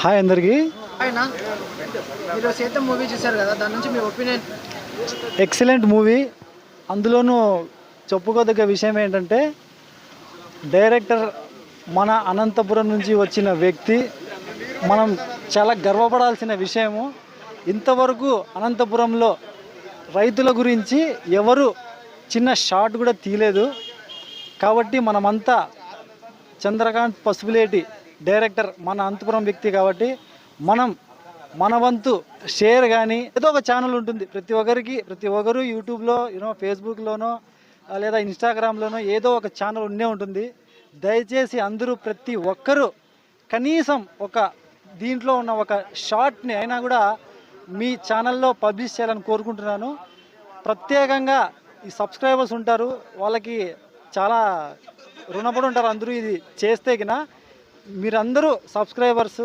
Hi అందరికీ. ఆయన మీరు సీతం మూవీ చూశారు కదా, దాని నుంచి మీ ఒపీనియన్? Excellent movie. అందులోనూ చెప్పుకోదగ్గ విషయం ఏంటంటే డైరెక్టర్ మన అనంతపురం నుంచి వచ్చిన వ్యక్తి. మనం చాలా గర్వపడాల్సిన విషయము. ఇంతవరకు అనంతపురంలో రైతుల గురించి ఎవరు చిన్న షాట్ కూడా తీయలేదు. కాబట్టి మనమంతా చంద్రకాంత్ పసుపులేటి డైరెక్టర్ మన అనంతపురం వ్యక్తి కాబట్టి మన వంతు షేర్ కానీ ఏదో ఒక ఛానల్ ఉంటుంది ప్రతి ఒక్కరు యూట్యూబ్లో ఫేస్బుక్లోనో లేదా ఇన్స్టాగ్రామ్లోనో ఏదో ఒక ఛానల్ ఉండే ఉంటుంది. దయచేసి అందరూ ప్రతి ఒక్కరూ కనీసం ఒక దీంట్లో ఉన్న ఒక షార్ట్ని అయినా కూడా మీ ఛానల్లో పబ్లిష్ చేయాలని కోరుకుంటున్నాను. ప్రత్యేకంగా ఈ సబ్స్క్రైబర్స్ ఉంటారు, వాళ్ళకి చాలా రుణపడి ఉంటారు అందరూ ఇది చేస్తే గిన. మీరందరూ సబ్స్క్రైబర్స్